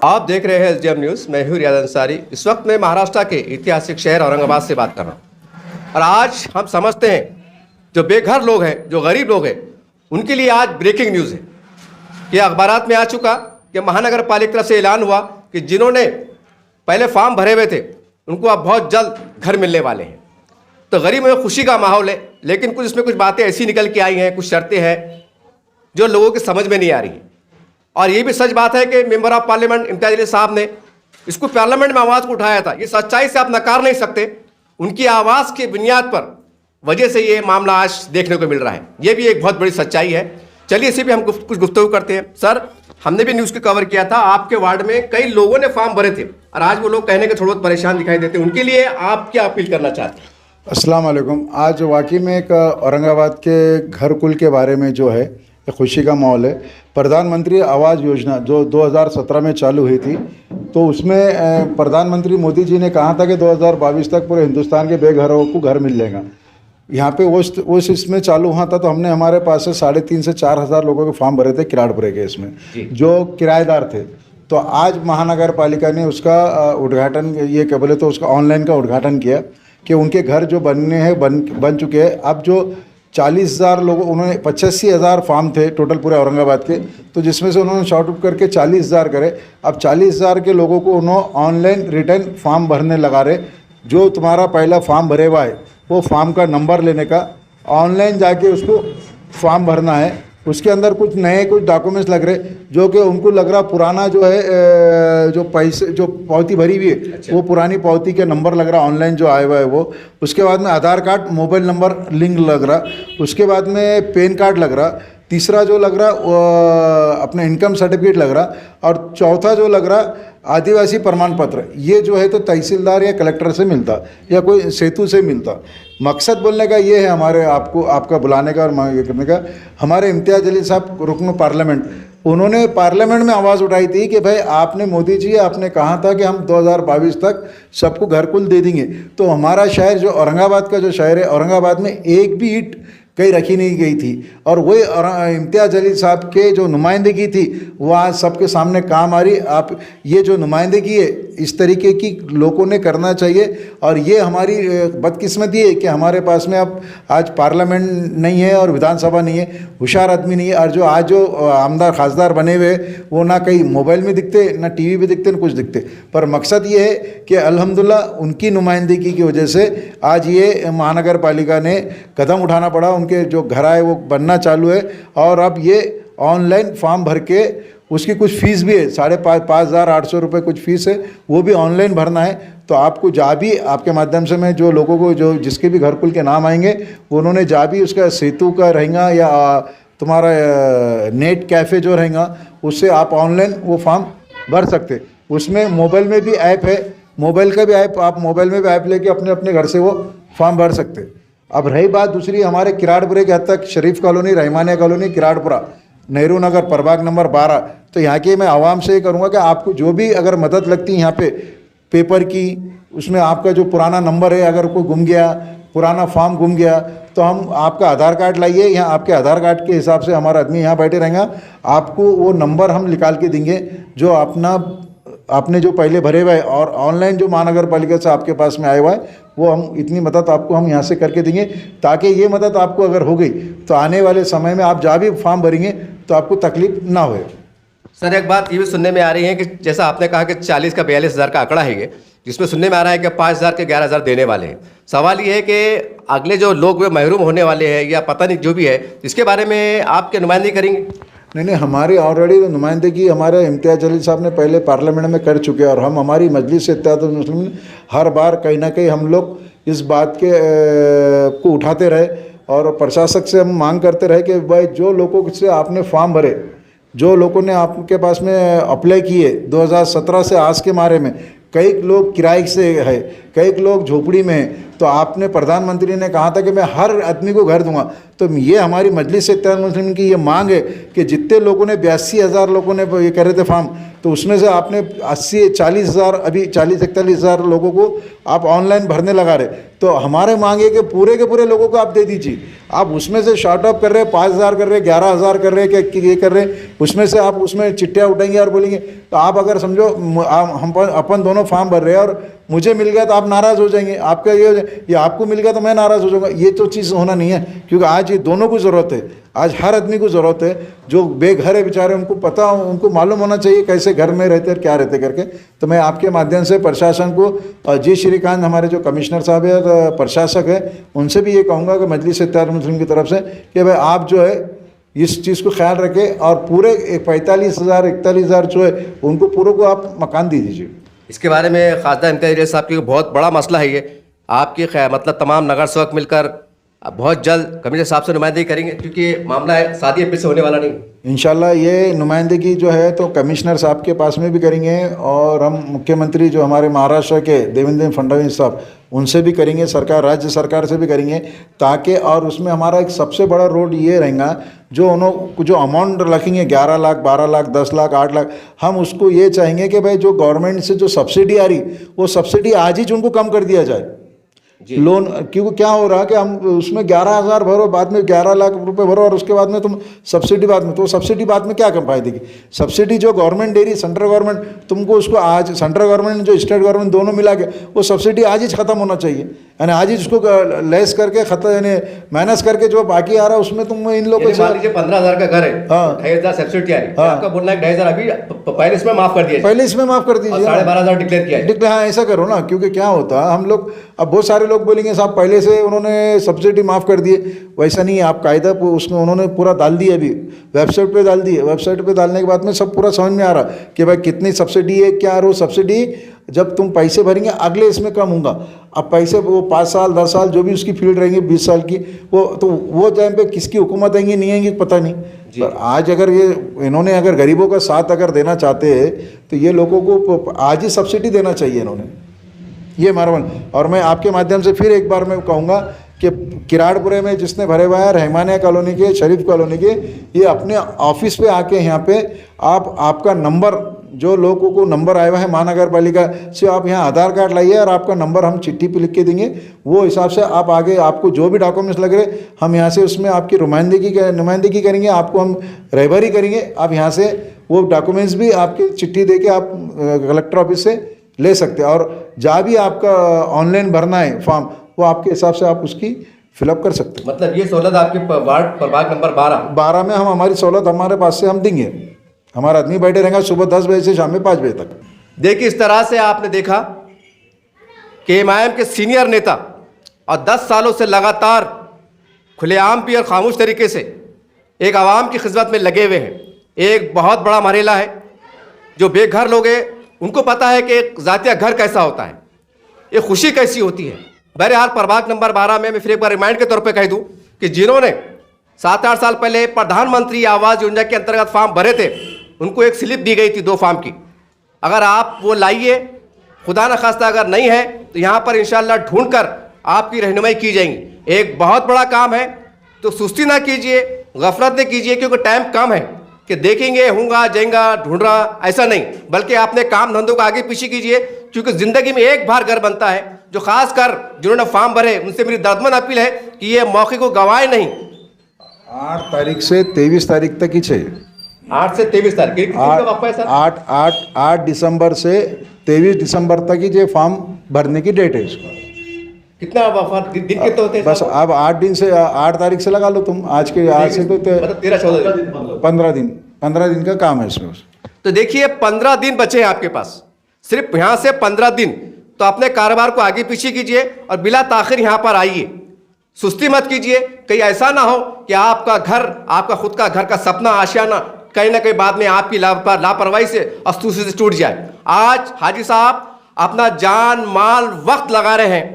आप देख रहे हैं एसडीएम न्यूज़। मैं हूं रियाज अंसारी। इस वक्त मैं महाराष्ट्र के ऐतिहासिक शहर औरंगाबाद से बात कर रहा हूं और आज हम समझते हैं जो बेघर लोग हैं, जो गरीब लोग हैं, उनके लिए आज ब्रेकिंग न्यूज़ है। ये अखबारात में आ चुका कि महानगर पालिका तरफ से ऐलान हुआ कि जिन्होंने पहले फॉर्म भरे हुए थे उनको अब बहुत जल्द घर मिलने वाले हैं। तो गरीब में खुशी का माहौल है, लेकिन कुछ इसमें कुछ बातें ऐसी निकल के आई हैं, कुछ शर्तें हैं जो लोगों की समझ में नहीं आ रही है। और ये भी सच बात है कि member of parliament Imtiaz Ali साहब ने इसको पार्लियामेंट में आवाज़ को उठाया था। ये सच्चाई से आप नकार नहीं सकते। उनकी आवाज़ की बुनियाद पर वजह से ये मामला आज देखने को मिल रहा है। ये भी एक बहुत बड़ी सच्चाई है। चलिए इसी पे हम कुछ गुफ्तगू करते हैं। सर, हमने भी न्यूज़ को कवर किया था, आपके वार्ड में कई लोगों ने फॉर्म भरे थे और आज वो लोग कहने के थोड़ा बहुत परेशान दिखाई देते हैं। उनके लिए आप क्या अपील करना चाहते हैं? अस्सलाम वालेकुम। आज वाकई में एक औरंगाबाद के घर कुल के बारे में जो है एक खुशी का माहौल है। प्रधानमंत्री आवास योजना जो 2017 में चालू हुई थी, तो उसमें प्रधानमंत्री मोदी जी ने कहा था कि 2022 तक पूरे हिंदुस्तान के बेघरों को घर मिल जाएगा। यहाँ पे उस इसमें चालू हुआ था, तो हमने हमारे पास से 3,500 से 4,000 लोगों के फॉर्म भरे थे किराड़पुरे के, इसमें जो किराएदार थे। तो आज महानगर पालिका ने उसका उद्घाटन, ये क्या बोले तो उसका ऑनलाइन का उद्घाटन किया कि उनके घर जो बनने हैं बन चुके हैं। अब जो 40,000 लोगों, उन्होंने 85,000 फॉर्म थे टोटल पूरे औरंगाबाद के, तो जिसमें से उन्होंने शॉर्ट आउट करके 40,000 करे। अब 40,000 के लोगों को उन्होंने ऑनलाइन रिटर्न फॉर्म भरने लगा रहे। जो तुम्हारा पहला फॉर्म भरे हुआ है वो फॉर्म का नंबर लेने का, ऑनलाइन जाके उसको फॉर्म भरना है। उसके अंदर कुछ नए कुछ डॉक्यूमेंट्स लग रहे जो कि उनको लग रहा पुराना जो है, जो पैसे जो पावती भरी हुई है, अच्छा, वो पुरानी पावती के नंबर लग रहा ऑनलाइन जो आया हुआ है वो। उसके बाद में आधार कार्ड मोबाइल नंबर लिंक लग रहा। उसके बाद में पैन कार्ड लग रहा। तीसरा जो लग रहा वो अपना इनकम सर्टिफिकेट लग रहा। और चौथा जो लग रहा आदिवासी प्रमाण पत्र। ये जो है तो तहसीलदार या कलेक्टर से मिलता या कोई सेतु से मिलता। मकसद बोलने का ये है हमारे आपका बुलाने का और ये करने का। हमारे इम्तियाज अली साहब रुकन पार्लियामेंट, उन्होंने पार्लियामेंट में आवाज़ उठाई थी कि भाई आपने मोदी जी आपने कहा था कि हम 2022 तक सबको घर कुल दे देंगे। तो हमारा शहर जो औरंगाबाद का जो शहर है, औरंगाबाद में एक भी ईंट कहीं रखी नहीं गई थी। और वही इम्तियाज अली साहब के जो नुमाइंदगी थी वो आज सबके सामने काम आ रही। आप ये जो नुमाइंदगी है इस तरीके की लोगों ने करना चाहिए। और ये हमारी बदकिस्मती है कि हमारे पास में अब आज पार्लियामेंट नहीं है और विधानसभा नहीं है, होशियार आदमी नहीं है। और जो आज जो आमदार खासदार बने हुए वो ना कहीं मोबाइल में दिखते, ना टीवी पे दिखते, ना कुछ दिखते। पर मकसद ये है कि अल्हम्दुलिल्लाह उनकी नुमाइंदगी की वजह से आज ये महानगर पालिका ने कदम उठाना पड़ा। उनके जो घर आए वो बनना चालू है। और अब ये ऑनलाइन फॉर्म भर के उसकी कुछ फ़ीस भी है, 5,800 रुपये कुछ फ़ीस है, वो भी ऑनलाइन भरना है। तो आपको जा भी आपके माध्यम से मैं जो लोगों को जो जिसके भी घर कुल के नाम आएंगे उन्होंने जा भी उसका सेतु का रहेगा या तुम्हारा नेट कैफ़े जो रहेगा उससे आप ऑनलाइन वो फॉर्म भर सकते। उसमें मोबाइल में भी ऐप है, मोबाइल का भी ऐप, आप मोबाइल में भी ऐप लेके अपने अपने घर से वो फॉर्म भर सकते। अब रही बात दूसरी, हमारे किराड़पुरे के हद तक शरीफ कॉलोनी, रहमानिया कॉलोनी, किराड़पुरा, नेहरू नगर, प्रभाग नंबर 12, तो यहाँ के मैं आवाम से ये करूँगा कि आपको जो भी अगर मदद लगती है यहाँ पे पेपर की, उसमें आपका जो पुराना नंबर है अगर कोई गुम गया, पुराना फॉर्म गुम गया, तो हम आपका आधार कार्ड लाइए। यहाँ आपके आधार कार्ड के हिसाब से हमारा आदमी यहाँ बैठे रहेगा, आपको वो नंबर हम निकाल के देंगे जो आपने जो पहले भरे हुए और ऑनलाइन जो महानगर पालिका से आपके पास में आया हुआ है वो हम इतनी मदद आपको हम यहाँ से करके देंगे, ताकि ये मदद आपको अगर हो गई तो आने वाले समय में आप जहाँ भी फॉर्म भरेंगे तो आपको तकलीफ ना हो। सर, एक बात ये भी सुनने में आ रही है कि जैसा आपने कहा कि 40 का 42,000 का आंकड़ा है ये, जिसमें सुनने में आ रहा है कि 5,000 के 11,000 देने वाले हैं। सवाल ये है कि अगले जो लोग महरूम होने वाले हैं या पता नहीं जो भी है, इसके बारे में आपके नुमाइंदगी करेंगे? नहीं, हमारी ऑलरेडी नुमाइंदगी हमारे इम्तियाज अली साहब ने पहले पार्लियामेंट में कर चुके हैं। और हम हमारी मजलिस इत्तेहादुल मुस्लिमीन हर बार कहीं ना कहीं हम लोग इस बात के को उठाते रहे और प्रशासक से हम मांग करते रहे कि भाई जो लोगों से आपने फॉर्म भरे, जो लोगों ने आपके पास में अप्लाई किए 2017 से आज के मारे में, कई लोग किराए से है, कई लोग झोपड़ी में हैं। तो आपने प्रधानमंत्री ने कहा था कि मैं हर आदमी को घर दूंगा। तो ये हमारी मजलिस इत्तेहाद मुस्लिमीन की ये मांग है कि जितने लोगों ने 82,000 लोगों ने ये करे थे फॉर्म, तो उसमें से आपने 40,000 अभी 40-41,000 लोगों को आप ऑनलाइन भरने लगा रहे। तो हमारे मांग है कि पूरे के पूरे लोगों को आप दे दीजिए। आप उसमें से शॉर्ट ऑफ कर रहे हैं, 5,000 कर रहे हैं, 11,000 कर रहे हैं, कि ये कर रहे हैं, उसमें से आप उसमें चिट्ठियाँ उठाएंगे और बोलेंगे। तो आप अगर समझो हम अपन दोनों फॉर्म भर रहे हैं और मुझे मिल गया तो आप नाराज़ हो जाएंगे, आपका ये आपको मिल गया तो मैं नाराज़ हो जाऊँगा। ये तो चीज़ होना नहीं है, क्योंकि आज ये दोनों को ज़रूरत है। आज हर आदमी को ज़रूरत है, जो बेघर है बेचारे, उनको पता, उनको मालूम होना चाहिए कैसे घर में रहते हैं, क्या रहते करके। तो मैं आपके माध्यम से प्रशासन को, जी श्रीकांत हमारे जो कमिश्नर साहब है, प्रशासक है, उनसे भी ये कहूँगा कि मजलिस इत्तेहाद मुस्लिमीन की तरफ से कि भाई आप जो है इस चीज़ को ख्याल रखें और पूरे 45,000 41,000 जो है उनको पूरे को आप मकान दे दीजिए। इसके बारे में खासदार इम्तियाज़ इलियास साहब की बहुत बड़ा मसला है ये। आपकी मतलब तमाम नगर सेवक मिलकर बहुत जल्द कमिश्नर साहब से नुमाइंदगी करेंगे, क्योंकि ये मामला है शादी फिर से होने वाला नहीं। इंशाल्लाह ये नुमाइंदगी जो है तो कमिश्नर साहब के पास में भी करेंगे और हम मुख्यमंत्री जो हमारे महाराष्ट्र के देवेंद्र फडणवीस साहब उनसे भी करेंगे, सरकार राज्य सरकार से भी करेंगे, ताकि और उसमें हमारा एक सबसे बड़ा रोड ये रहेगा, जो अमाउंट रखेंगे 11 लाख 12 लाख 10 लाख 8 लाख, हम उसको ये चाहेंगे कि भाई जो गवर्नमेंट से जो सब्सिडी आ रही वो सब्सिडी आज ही उनको कम कर दिया जाए लोन। क्योंकि क्या हो रहा है कि हम उसमें 11,000 भरो, बाद में 11 लाख रुपए भरो और उसके बाद में तुम सब्सिडी बाद में, तो सब्सिडी बाद में क्या कम फायदे देगी? सब्सिडी जो गवर्नमेंट दे रही, सेंट्रल गवर्नमेंट तुमको उसको आज, सेंट्रल गवर्नमेंट जो स्टेट गवर्नमेंट दोनों मिला के वो सब्सिडी आज ही ख़त्म होना चाहिए। यानी आज ही उसको लेस करके खत्म, यानी माइनस करके जो बाकी आ रहा है उसमें तुम इन लोगों को 15,000 का घर है, 2,500 सब्सिडी आ रही है, आपका बोलना है 2,500 अभी पहले इसमें माफ कर दिया, पहले इसमें माफ कर दीजिए, 12,500 डिक्लेयर किया। हाँ ऐसा करो ना, क्योंकि क्या होता है हम लोग, अब बहुत सारे लोग बोलेंगे साहब पहले से उन्होंने सब्सिडी माफ़ कर दिए, वैसा नहीं है। आप कायदा उसमें उन्होंने पूरा डाल दिया, अभी वेबसाइट पे डाल दिए। वेबसाइट पे डालने के बाद में सब पूरा समझ में आ रहा कि भाई कितनी सब्सिडी है, क्या है। वो सब्सिडी जब तुम पैसे भरेंगे अगले इसमें कम होगा। अब पैसे वो 5 साल 10 साल जो भी उसकी फील्ड रहेंगी 20 साल की, वो टाइम पे किसकी हुकूमत आएंगी नहीं आएंगी पता नहीं। पर आज अगर ये इन्होंने अगर गरीबों का साथ अगर देना चाहते हैं तो ये लोगों को आज ही सब्सिडी देना चाहिए इन्होंने, ये मारवन। और मैं आपके माध्यम से फिर एक बार मैं कहूँगा कि किराड़पुरे में जिसने भरे हुआ है, रहमानिया कॉलोनी के, शरीफ कॉलोनी के, ये अपने ऑफिस पे आके यहाँ पे आपका नंबर, जो लोगों को नंबर आया हुआ है महानगर पालिका से, आप यहाँ आधार कार्ड लाइए और आपका नंबर हम चिट्ठी पे लिख के देंगे। वो हिसाब से आप आगे आपको जो भी डॉक्यूमेंट्स लग रहे हम यहाँ से उसमें आपकी नुमाइंदगी करेंगे, आपको हम रहबरी करेंगे। आप यहाँ से वो डॉक्यूमेंट्स भी आपकी चिट्ठी दे के आप कलेक्टर ऑफिस से ले सकते हैं। और जहाँ भी आपका ऑनलाइन भरना है फॉर्म, वो आपके हिसाब से आप उसकी फिलअप कर सकते हैं। मतलब ये सहूलत आपके वार्ड प्रभाग नंबर 12 में हम हमारी सहूलत हमारे पास से हम देंगे। हमारा आदमी बैठे रहेगा सुबह 10 बजे से शाम में 5 बजे तक। देखिए इस तरह से आपने देखा कि एमआईएम के सीनियर नेता और 10 सालों से लगातार खुलेआम भी और खामोश तरीके से एक आवाम की खिदमत में लगे हुए हैं। एक बहुत बड़ा मरेला है, जो बेघर लोग हैं उनको पता है कि एक ज़ातिया घर कैसा होता है, एक खुशी कैसी होती है। बहरहाल प्रभाग नंबर 12 में मैं फिर एक बार रिमाइंड के तौर पे कह दूं कि जिन्होंने 7-8 साल पहले प्रधानमंत्री आवास योजना के अंतर्गत फॉर्म भरे थे, उनको एक स्लिप दी गई थी 2 फॉर्म की। अगर आप वो लाइए, खुदा न खास्ता अगर नहीं है तो यहाँ पर इंशाल्लाह ढूंढकर आपकी रहनुमाई की जाएंगी। एक बहुत बड़ा काम है, तो सुस्ती ना कीजिए, गफलत नहीं कीजिए, क्योंकि टाइम कम है कि देखेंगे होगा जाएगा ढूंढ रहा, ऐसा नहीं, बल्कि आपने काम धंधों को आगे पीछे कीजिए, क्योंकि ज़िंदगी में एक बार घर बनता है। जो खासकर जिन्होंने फॉर्म भरे उनसे मेरी दर्दमंद अपील है कि ये मौके को गंवाए नहीं। 8 तारीख से 23 तारीख तक ही चाहिए। 8 से 23 तारीख 8 दिसंबर से 23 दिसंबर तक ही जो फॉर्म भरने की डेट है इसको। कितना दिन कितने होते हैं? बस अब 8 दिन से 8 तारीख से लगा लो तुम, आज से तो 13-14 दिन, 15 दिन का काम है इसमें। तो देखिए 15 दिन बचे हैं आपके पास, सिर्फ यहाँ से 15 दिन। तो अपने कारोबार को आगे पीछे कीजिए और बिला ताखिर यहाँ पर आइए, सुस्ती मत कीजिए। कहीं ऐसा ना हो कि आपका घर, आपका खुद का घर का सपना, आशियाना कहीं ना कहीं बाद में आपकी लापरवाही से अस्तूसी से टूट जाए। आज हाजी साहब अपना जान माल वक्त लगा रहे हैं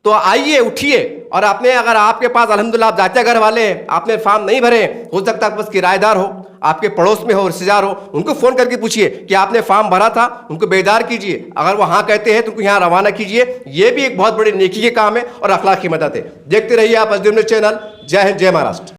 तो आइए, उठिए, और आपने, अगर आपके पास अल्हम्दुलिल्लाह आप जाते घर वाले हैं, आपने फॉर्म नहीं भरे, हो सकता है बस किराएदार हो, आपके पड़ोस में हो, रिश्तेदार हो, उनको फोन करके पूछिए कि आपने फॉर्म भरा था, उनको बेदार कीजिए। अगर वो हाँ कहते हैं तो उनको यहाँ रवाना कीजिए। ये भी एक बहुत बड़ी नेकी के काम है और अखलाक की मदद है। देखते रहिए आप अजदीर न्यूज़ चैनल। जय हिंद, जय महाराष्ट्र।